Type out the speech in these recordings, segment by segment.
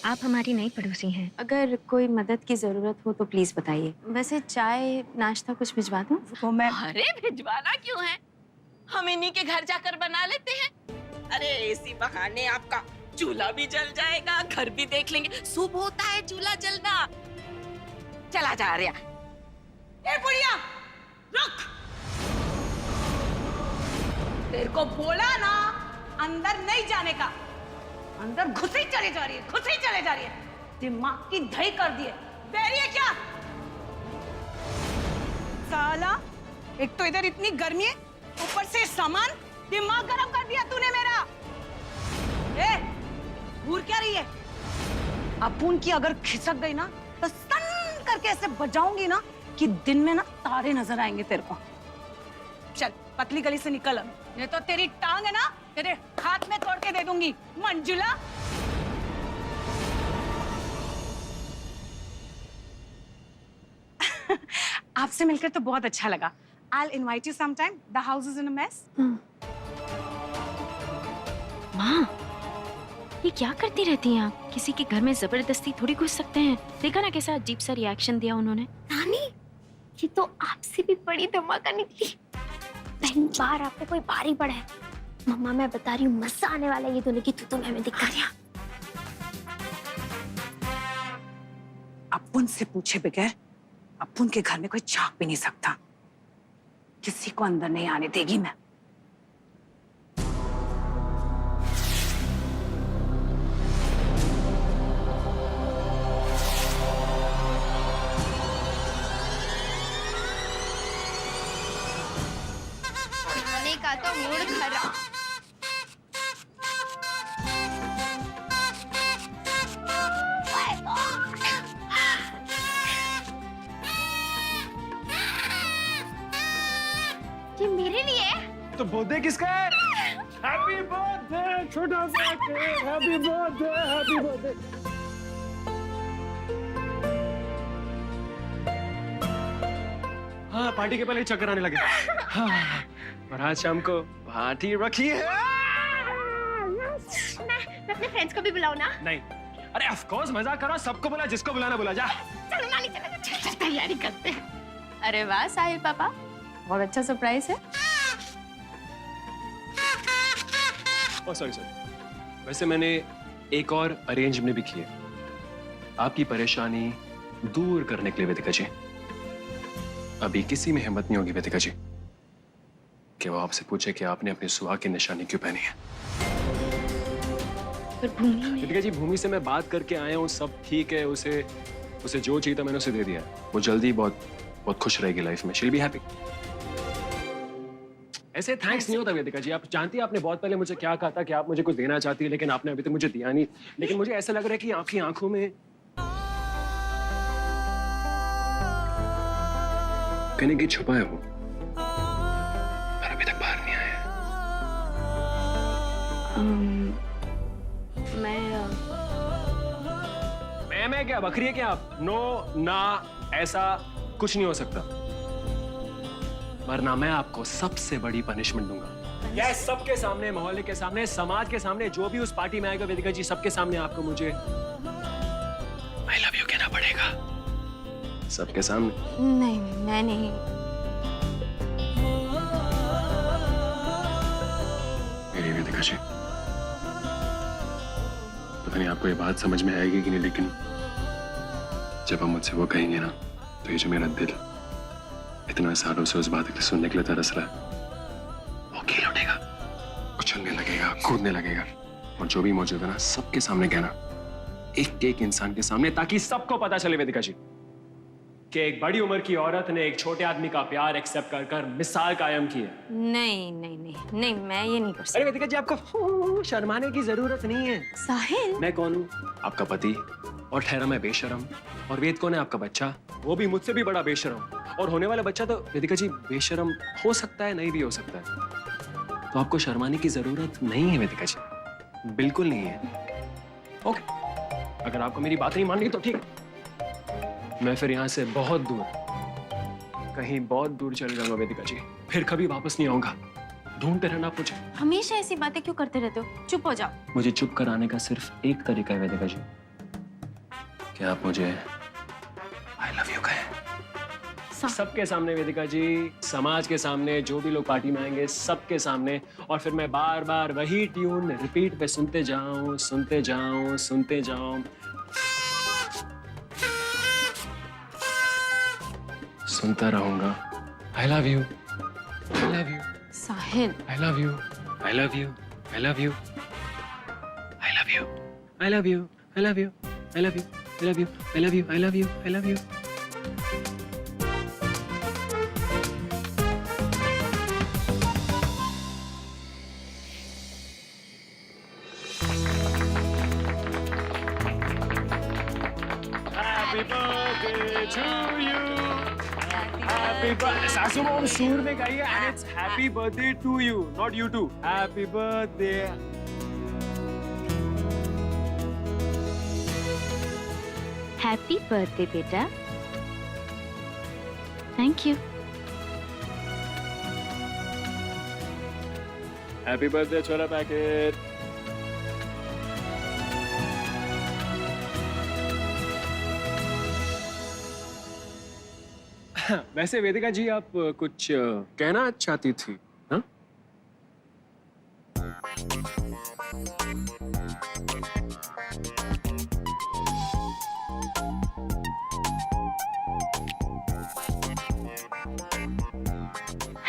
आप हमारी नई पड़ोसी हैं। अगर कोई मदद की जरूरत हो तो प्लीज बताइए। वैसे चाय नाश्ता कुछ भिजवा दूं? वो मैं अरे भिजवाना क्यों है, हम इन्हीं के घर जाकर बना लेते हैं। अरे इसी बहाने आपका चूल्हा भी जल जाएगा, घर भी देख लेंगे। शुभ होता है चूल्हा जलना। चला जा रहा। ए बुढ़िया, रुक। तेरे को बोला ना अंदर नहीं जाने का। अंदर घुसी चली जा रही है, घुसी चले जा रही है। दिमाग की दही कर दिए। बेरी है क्या? साला, एक तो इधर इतनी गर्मी है, ऊपर से सामान, दिमाग गरम कर दिया तूने मेरा। ए, घूर क्या रही है? अपुन की अगर खिसक गई ना तो सन करके ऐसे बजाऊंगी ना कि दिन में ना तारे नजर आएंगे तेरे को। चल पतली गली से निकल, नहीं तो तेरी टांग है ना तेरे हाथ में तोड़ के दे दूंगी। मंजुला, आपसे मिलकर तो बहुत अच्छा लगा। I'll invite you sometime. The house is in a mess. माँ, ये क्या करती रहती हैं आप? किसी के घर में जबरदस्ती थोड़ी घुस सकते हैं। देखा ना कैसा अजीब सा रिएक्शन दिया उन्होंने। नानी, ये तो आपसे भी बड़ी धमाका निकली। पहली बार आप पे कोई भारी पड़ा है। मम्मा मैं बता रही हूँ, मजा आने वाला है ये दोनों की तू मैं दिखा रही हूँ। अपुन से पूछे बगैर अपुन के घर में कोई झांक भी नहीं सकता। किसी को अंदर नहीं आने देगी मैं। खाने का तो मूड खराब। ये मेरे लिए है? तो बर्थडे किसका है? हैप्पी बर्थडे छोटा सा, हैप्पी बर्थडे, हैप्पी बर्थडे। हाँ, पार्टी के पहले चक्कर आने लगे। हाँ, और आज शाम को पार्टी रखी है। मैं अपने फ्रेंड्स को भी बुलाऊं ना? नहीं, अरे ऑफ कोर्स मजाक करो, सबको बुला, जिसको बुलाना बुला जा। चलो नानी, चलो चलो तैयारी करते हैं। अरे वाह साहिल पापा, बहुत अच्छा सरप्राइज है। ओह सॉरी सॉरी, वैसे मैंने एक और अरेंजमेंट भी की है आपकी परेशानी दूर करने के लिए वेदिका जी। अभी किसी में हिम्मत नहीं होगी वेदिका जी कि वो आपसे पूछे कि आपने अपनी सुहाग की निशानी क्यों पहनी है। पर भूमि वेदिका जी, भूमि से मैं बात करके आया हूँ, सब ठीक है। उसे जो चाहिए था मैंने उसे दे दिया। वो जल्दी बहुत खुश रहेगी लाइफ में। She'll be happy. ऐसे थैंक्स नहीं होता वेदिका जी। आप जानती हैं आपने बहुत पहले मुझे क्या कहा था कि आप मुझे कुछ देना चाहती है, लेकिन आपने अभी तक मुझे दिया नहीं। लेकिन मुझे ऐसा लग रहा है कि आपकी आंखों में कहीं की छुपा है वो, पर अभी तक बाहर नहीं आया। मैं क्या बकरी है क्या आप? नो ना, ऐसा कुछ नहीं हो सकता, वरना मैं आपको सबसे बड़ी पनिशमेंट दूंगा। यस, सबके सामने, मोहल्ले के सामने, समाज के सामने, जो भी उस पार्टी में आएगा वेदिका जी, सबके सामने आपको मुझे आई लव यू कहना पड़ेगा, सबके सामने। नहीं, मैं नहीं। मेरी वेदिका जी, पता नहीं आपको ये बात समझ में आएगी कि नहीं, लेकिन जब हम मुझसे वो कहेंगे ना, तो ये जो मेरा दिल इतना सालों से उस बात के सुनने के लिए तरस रहा है, वो खेल उठेगा, उछलने लगेगा, कूदने लगेगा। और जो भी मौजूद है ना, सबके सामने कहना, एक एक इंसान के सामने, ताकि सबको पता चले वेदिका जी कि एक बड़ी उम्र की औरत ने एक छोटे आदमी का प्यार एक्सेप्ट कर मिसाल कायम की है। नहीं नहीं नहीं नहीं, मैं ये नहीं कर सकती। अरे वेदिका जी, आपको शर्माने की जरूरत नहीं है। साहिल, मैं कौन हूँ? आपका पति। और ठहरा मैं बेशरम। और वेद कौन है? आपका बच्चा, वो भी मुझसे भी बड़ा बेशरम। और होने वाला बच्चा तो वेदिका जी बेशरम हो सकता है, नहीं भी हो सकता है। तो आपको शर्माने की जरूरत नहीं है वेदिका जी, बिल्कुल नहीं है। ओके, अगर आपको मेरी बात नहीं माननी तो ठीक, मैं फिर यहाँ से बहुत दूर, कहीं बहुत दूर चले जाऊंगा वेदिका जी, फिर कभी वापस नहीं आऊंगा। ढूंढते रहना आप मुझे। हमेशा ऐसी बातें क्यों करते रहते हो? चुप हो जाओ। मुझे चुप कराने का सिर्फ एक तरीका है वेदिका जी, कि आप मुझे आई लव यू कहें। सबके सामने वेदिका जी, समाज के सामने, जो भी लोग पार्टी में आएंगे सबके सामने, और फिर मैं बार बार वही ट्यून रिपीट पे सुनते जाऊं, सुनते जाऊं, सुनते जाऊं, सुनता रहूंगा। आई love you, I love you, Sahil, I love you, I love you, I love you, I love you, I love you, I love you, I love you, I love you, I love you, I love you, I love you. Happy birthday to you. Happy birthday. सासू मोम सूर में गाइए, and it's happy birthday to you, not you too. Happy birthday. Happy birthday बेटा। Thank you. Happy birthday छोला packet. वैसे वेदिका जी, आप कुछ कहना चाहती थी, हाँ?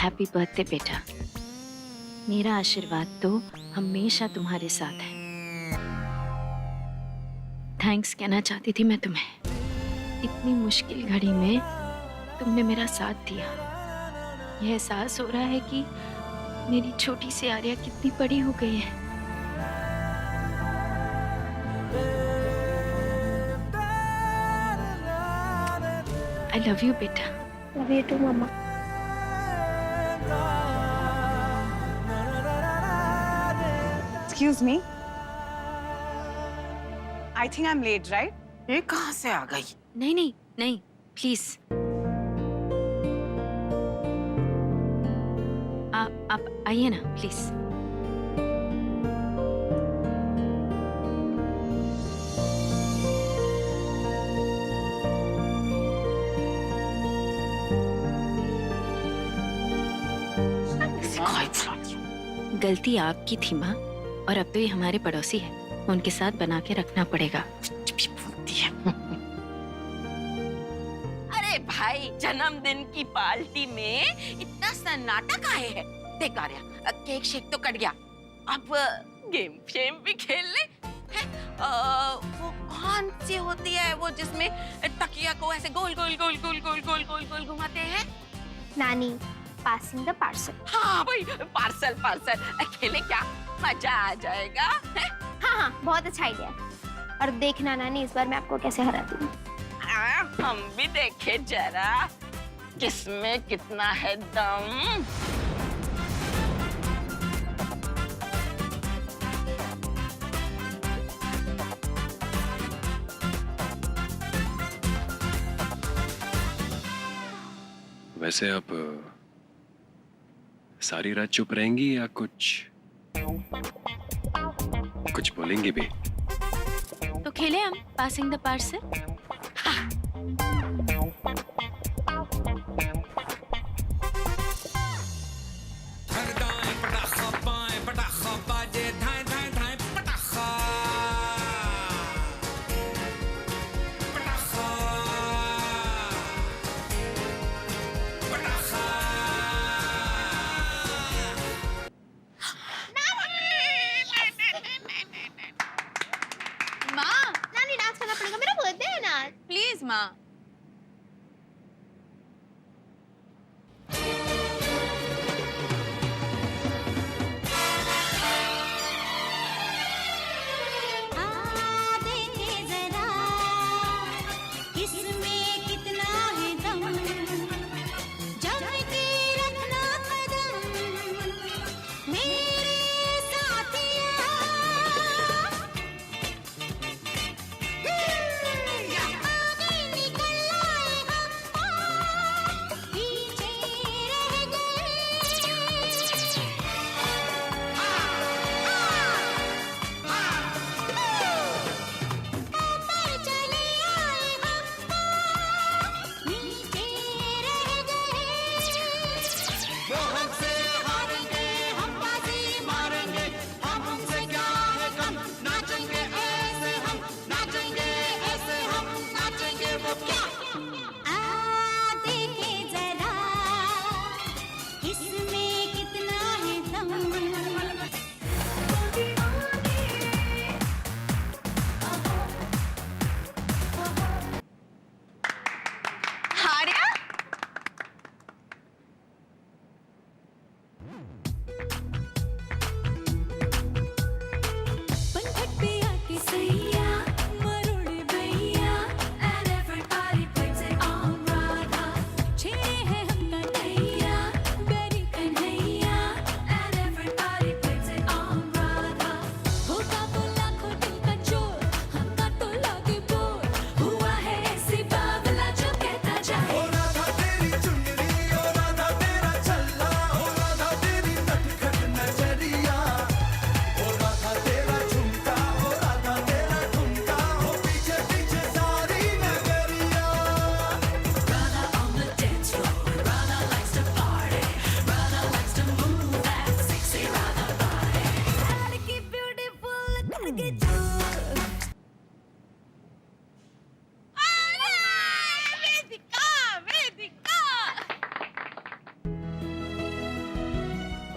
हैप्पी बर्थडे बेटा। मेरा आशीर्वाद तो हमेशा तुम्हारे साथ है। थैंक्स कहना चाहती थी मैं तुम्हें। इतनी मुश्किल घड़ी में तुमने मेरा साथ दिया। यह एहसास हो रहा है कि मेरी छोटी सी आर्या कितनी बड़ी हो गई है। आई लव यू बेटा। Love you too mamma. Excuse me. I think I'm late, right? ये कहाँ से आ गई? नहीं नहीं नहीं, प्लीज आप आइए ना प्लीज। गलती आपकी थी माँ, और अब तो ये हमारे पड़ोसी है, उनके साथ बना के रखना पड़ेगा। अरे भाई, जन्मदिन की पार्टी में इतना सन्नाटा काहे है? देख आर्या, केक शेक तो कट गया, अब गेम शेम भी खेल ले। वो कौन सी होती है वो जिसमें तकिया को ऐसे गोल गोल गोल गोल गोल गोल गोल गोल घुमाते हैं? नानी, पासिंग द पार्सल। हाँ भाई, पार्सल पार्सल खेले क्या? मजा आ जाएगा। हाँ हाँ, बहुत अच्छा आइडिया है। और देखना नानी, इस बार मैं आपको कैसे हराती हूँ। हम भी देखे जरा किसमें कितना है दम। वैसे आप सारी रात चुप रहेंगी या कुछ बोलेंगी भी? तो खेले हम पासिंग द पार्सल। माँ, नानी डांस करना पड़ेगा, मेरा बर्थडे है ना। प्लीज माँ। निकल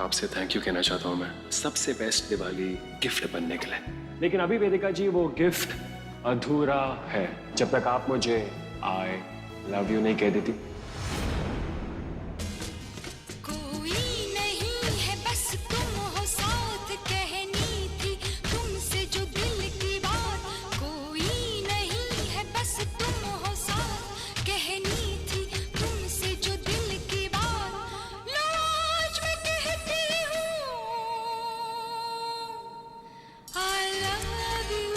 आपसे थैंक यू कहना चाहता हूँ मैं सबसे बेस्ट दिवाली गिफ्ट बनने के लिए। लेकिन अभी वेदिका जी वो गिफ्ट अधूरा है जब तक आप मुझे आई लव यू नहीं कह देती। कोई नहीं है बस तुम हो साथ कहनी थी तुमसे जो दिल की बात कोई नहीं है बस तुम हो साथ कहनी थी तुमसे जो दिल की बात लो आज मैं कहती हूँ I love you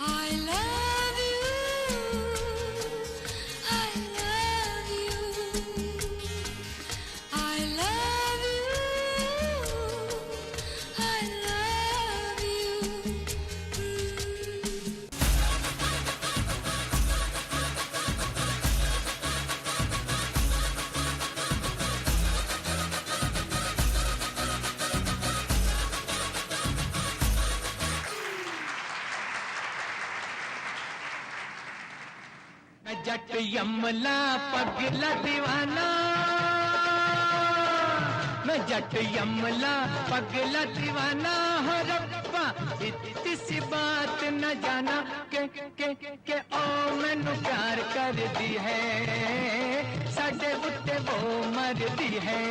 I love you I love you I love you I love you जट यमला पगला दीवाना मैं जट यमला पगला दीवाना हो रब्बा इतनी सी बात न जाना के ओ मैनू प्यार कर दी है साडे उत्ते वो मर दी है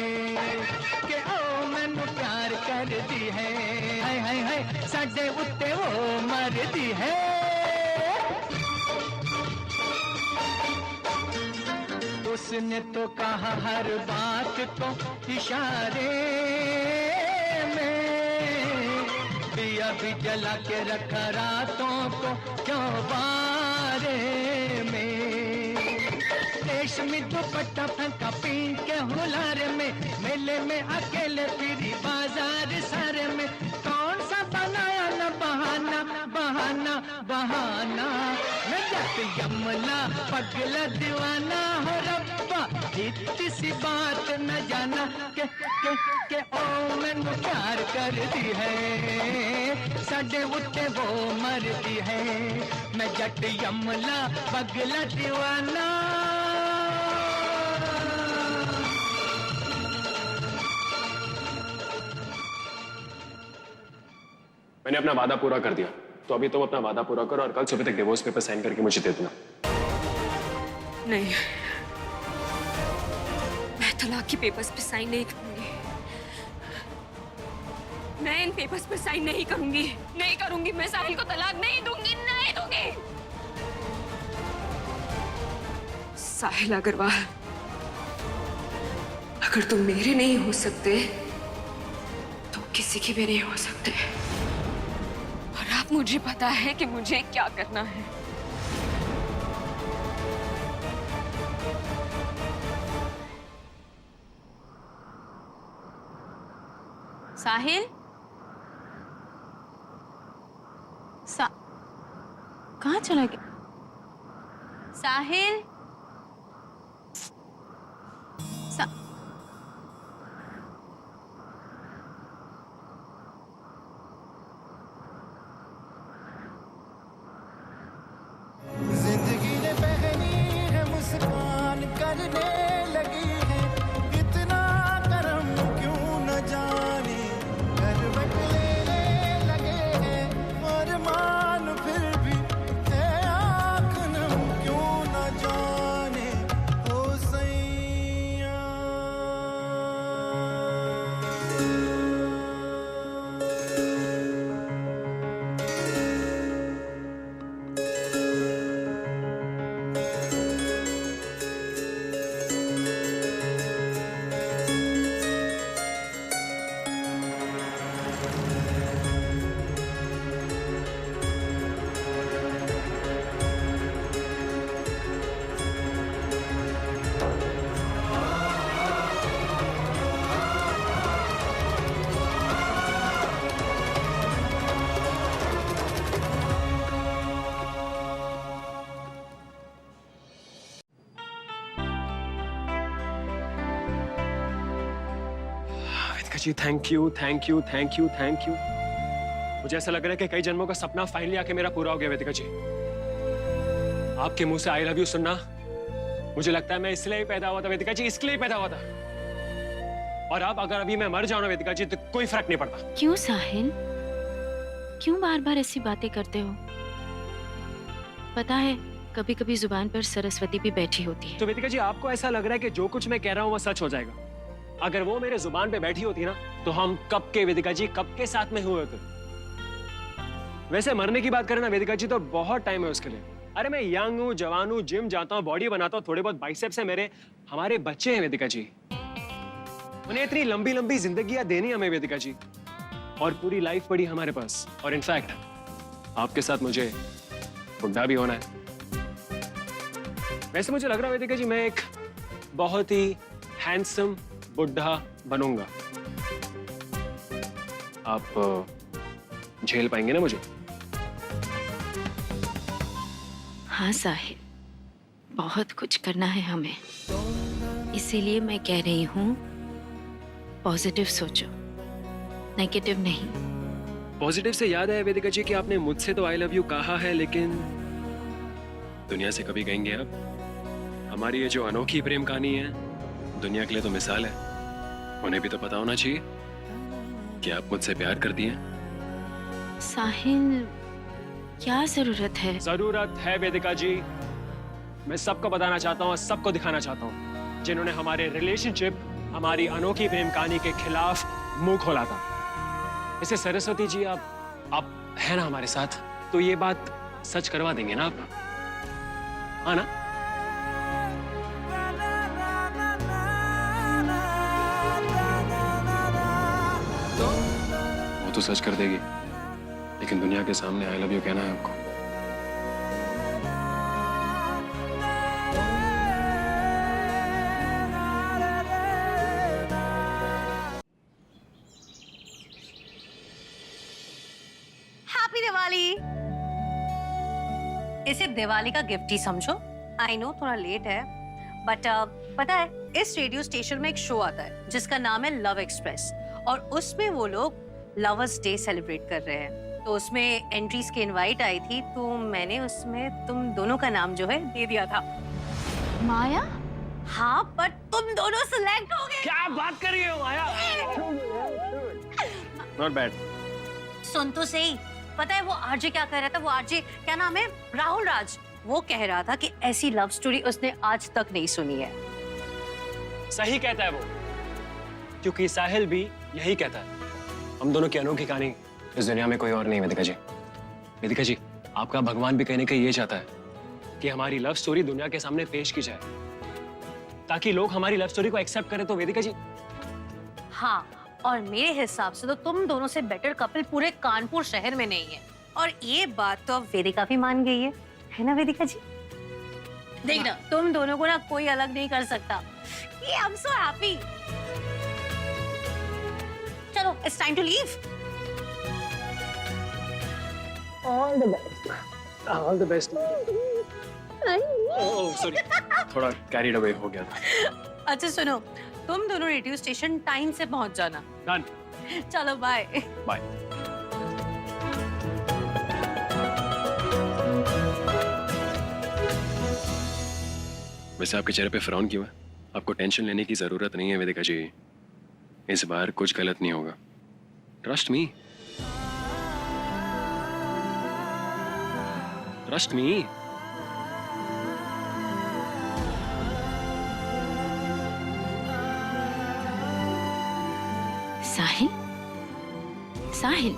के ओ मैनू प्यार कर दी है हाय हाय हाय साडे उत्ते वो मर दी है। उसने तो कहा हर बात को इशारे में दिया भी जला के रखा रातों को क्यों बारे में रेशमी दुपट्टा फेंका पीन के हुलारे में मेले में अकेले फिरी बाजार सारे में कौन सा बनाया न बहाना बहाना बहाना मैं जट यमला पगला दीवाना हो रब्बा इतनी सी बात न जाना के ओ मैनू प्यार कर दी है साडे उत्ते वो मरदी है मैं जट यमला पगला दीवाना। मैंने अपना वादा पूरा कर दिया तो अभी तुम अपना वादा पूरा करो और कल सुबह तक डिवोर्स पेपर साइन करके मुझे दे देना। नहीं, मैं तलाक के पेपर्स पे साइन नहीं करूंगी। मैं इन पेपर्स पे साइन नहीं करूंगी, नहीं करूंगी। मैं साहिल को तलाक नहीं दूंगी, नहीं दूंगी। साहिल अग्रवाल, अगर तुम मेरे नहीं हो सकते तो किसी के भी नहीं हो सकते। और अब मुझे पता है कि मुझे क्या करना है। साहिल कहाँ चला गया साहिल जिंदगी ने पहनी है मुस्कान करने लगी है इतना करम क्यों न जाने करवट लेने लगे हैं और मान फिर भी है आँख नम क्यों न जाने ओ सैया। Vedika ji thank you thank you thank you thank you. मुझे ऐसा लग रहा है कि कई जन्मों का सपना फाइनली आके मेरा पूरा हो गया वेदिका जी। आपके मुंह से आई लव यू सुनना, मुझे लगता है मैं इसलिए ही पैदा हुआ था वेदिका जी, इसलिए ही पैदा हुआ था। और अब अगर अभी मैं मर जाऊं ना वेदिका जी तो कोई फर्क नहीं पड़ता। क्यों साहिल, क्यों बार बार ऐसी बातें करते हो? पता है कभी कभी जुबान पर सरस्वती भी बैठी होती है। तो वेदिका जी आपको ऐसा लग रहा है कि जो कुछ मैं कह रहा हूँ वो सच हो जाएगा? अगर वो मेरे जुबान पे बैठी होती ना तो हम कब के वेदिका जी कब के साथ में हुए होते। वैसे मरने की बात करें ना वेदिका जी तो बहुत टाइम है उसके लिए। अरे मैं यंग हूँ, जवान हूँ, जिम जाता हूँ, बॉडी बनाता हूँ, थोड़े बहुत बाइसेप्स है मेरे। हमारे बच्चे हैं वेदिका जी, उन्हें इतनी लंबी लंबी जिंदगियां देनी हमें वेदिका जी, और पूरी लाइफ पड़ी हमारे पास। और इनफैक्ट आपके साथ मुझे बुढ़ा भी होना है। वैसे मुझे लग रहा है वेदिका जी मैं एक बहुत ही हैंडसम बुढ़ा बनूंगा। आप झेल पाएंगे ना मुझे? हाँ साहिल, बहुत कुछ करना है हमें, इसीलिए मैं कह रही हूँ पॉजिटिव सोचो, नेगेटिव नहीं। पॉजिटिव से याद है वेदिका जी कि आपने मुझसे तो आई लव यू कहा है, लेकिन दुनिया से कभी कहेंगे आप? हमारी ये जो अनोखी प्रेम कहानी है दुनिया के लिए तो मिसाल है। उन्हें भी तो पता होना चाहिए कि आप मुझसे प्यार करती हैं। साहिल, क्या जरूरत है? जरूरत है वेदिका जी। मैं सबको बताना चाहता हूँ, सबको दिखाना चाहता हूँ जिन्होंने हमारे रिलेशनशिप, हमारी अनोखी प्रेम कहानी के खिलाफ मुंह खोला था। इसे सरस्वती जी आप है ना हमारे साथ, तो ये बात सच करवा देंगे ना आप? हाँ ना? वो तो सच कर देगी, लेकिन दुनिया के सामने आई लव यू कहना है आपको। हैप्पी दिवाली। इसे दिवाली का गिफ्ट ही समझो। आई नो थोड़ा लेट है, बट पता है इस रेडियो स्टेशन में एक शो आता है जिसका नाम है लव एक्सप्रेस, और उसमें वो लोग लवर्स डे सेलिब्रेट कर रहे हैं। तो उसमें एंट्रीज की इनवाइट आई थी, तो मैंने उसमें तुम दोनों का नाम जो है दे दिया था। माया? हाँ, पर तुम दोनों सिलेक्ट हो गए। क्या बात कर रही हो माया? Not bad. सुन तो सही, पता है वो आरजे क्या कह रहा था? वो आरजे क्या नाम है, राहुल राज, वो कह रहा था कि ऐसी लव स्टोरी उसने आज तक नहीं सुनी है। सही कहता है वो, क्योंकि साहिल भी यही कहता है। हम दोनों की अनोखी कहानी इस दुनिया में कोई और नहीं। वेदिका जी, वेदिका जी, आपका भगवान भी कहने का ये चाहता है कि हमारी लव स्टोरी दुनिया के सामने पेश की जाए, ताकि लोग हमारी लव स्टोरी को एक्सेप्ट करें। तो वेदिका जी, हाँ, और मेरे हिसाब से तो तुम दोनों से बेटर कपल पूरे कानपुर शहर में नहीं है, और ये बात तो अब वेदिका भी मान गई है ना वेदिका जी? देखना, तुम दोनों को ना कोई अलग नहीं कर सकता। ये आई एम सो हैप्पी। चलो, it's time to leave. All the best. All the best. Oh sorry, थोड़ा कैरीड अवे हो गया था। अच्छा सुनो, तुम दोनों रेडियो स्टेशन टाइम से पहुंच जाना। डन। चलो बाय। बाय। वैसे आपके चेहरे पे फ्रॉन क्यों है? आपको टेंशन लेने की जरूरत नहीं है वेदिका जी। इस बार कुछ गलत नहीं होगा। Trust me. Trust me. साहिल, साहिल,